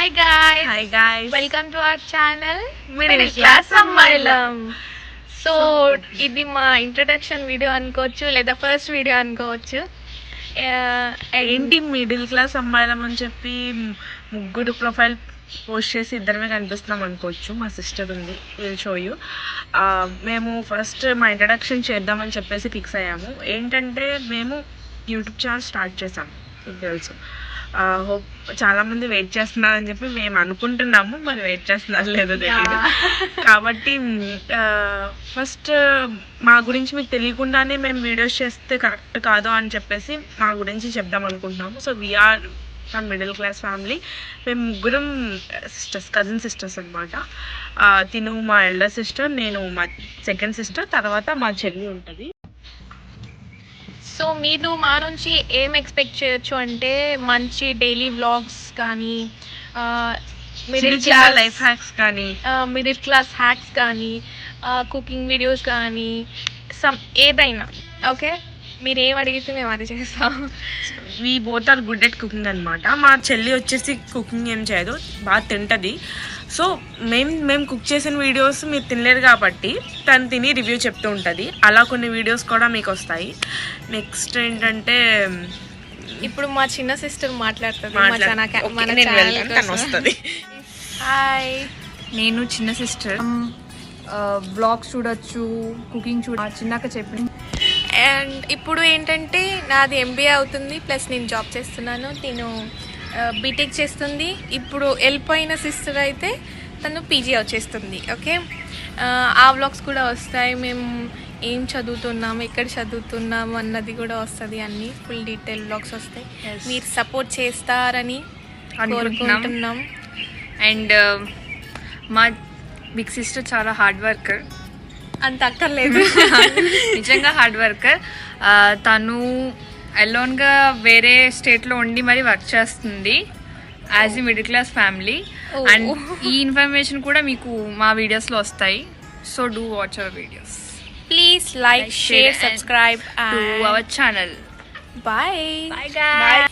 Hi guys. Welcome to our channel Middle Class Sammayalam. So ఇది మా introduction video అనుకోవచ్చు లేదా ఫస్ట్ వీడియో అనుకోవచ్చు. ఏంటి మిడిల్ క్లాస్ అమ్మాయిలం అని చెప్పి ముగ్గురు ప్రొఫైల్ పోస్ట్ చేసి ఇద్దరమే కనిపిస్తున్నాం అనుకోవచ్చు. మా సిస్టర్ ఉంది, విల్ షో యూ. మేము ఫస్ట్ మా ఇంట్రడక్షన్ చేద్దామని చెప్పేసి ఫిక్స్ అయ్యాము. ఏంటంటే మేము యూట్యూబ్ ఛానల్ స్టార్ట్ చేసాము, మీకు తెలుసు. హోప్ చాలామంది వెయిట్ చేస్తున్నారని చెప్పి మేము అనుకుంటున్నాము, మరి వెయిట్ చేస్తున్నారు లేదో తెలియదు. కాబట్టి ఫస్ట్ మా గురించి మీకు తెలియకుండానే మేము వీడియోస్ చేస్తే కరెక్ట్ కాదు అని చెప్పేసి మా గురించి చెప్దాం అనుకుంటున్నాము. So we are from middle class family. మేము ముగ్గురం కజిన్ సిస్టర్స్ అనమాట. తిను మా ఎల్డర్ సిస్టర్, నేను మా సెకండ్ సిస్టర్, తర్వాత మా చెల్లి ఉంటుంది. సో మీరు మా నుంచి ఏం ఎక్స్పెక్ట్ చేయొచ్చు అంటే మంచి డైలీ వ్లాగ్స్ కానీ, లైఫ్ హ్యాక్స్ కానీ, మిడిల్ క్లాస్ హ్యాక్స్ కానీ, కుకింగ్ వీడియోస్ కానీ, ఏదైనా ఓకే. మీరు ఏం అడిగితే మేము అది చేస్తాం. We both are good at cooking అనమాట. మా చెల్లి వచ్చేసి కుకింగ్ ఏం చేయదు, బాగా తింటుంది. సో మేము కుక్ చేసిన వీడియోస్ మీరు తినలేరు కాబట్టి తను తిని రివ్యూ చెప్తూ ఉంటుంది. అలా కొన్ని వీడియోస్ కూడా మీకు వస్తాయి. నెక్స్ట్ ఏంటంటే ఇప్పుడు మా చిన్న సిస్టర్ మాట్లాడుతుంది. వస్తుంది. హాయ్, నేను చిన్న సిస్టర్. బ్లాగ్స్ చూడొచ్చు, కుకింగ్ చిన్నాక చెప్పి. అండ్ ఇప్పుడు ఏంటంటే నాది ఎంబీఏ అవుతుంది, ప్లస్ నేను జాబ్ చేస్తున్నాను. తిను బీటెక్ చేస్తుంది. ఇప్పుడు వెళ్ళిపోయిన సిస్టర్ అయితే తను పీజీ వచ్చేస్తుంది. ఓకే, ఆ వ్లాగ్స్ కూడా వస్తాయి. మేము ఏం చదువుతున్నాం, ఎక్కడ చదువుతున్నాం అన్నది కూడా వస్తుంది. అన్నీ ఫుల్ డీటెయిల్ వ్లాగ్స్ వస్తాయి. మీరు సపోర్ట్ చేస్తారని కోరుకుంటున్నాం. అండ్ మా బిగ్ సిస్టర్ చాలా హార్డ్ వర్కర్. అంత అక్కర్లేదు, నిజంగా హార్డ్ వర్కర్. తను అలోన్గా వేరే స్టేట్లో ఉండి మరి వర్క్ చేస్తుంది as a middle class family. And ఈ ఇన్ఫర్మేషన్ కూడా మీకు మా వీడియోస్లో వస్తాయి. So do watch our videos. Please like, share, subscribe to our channel. Bye. Bye guys.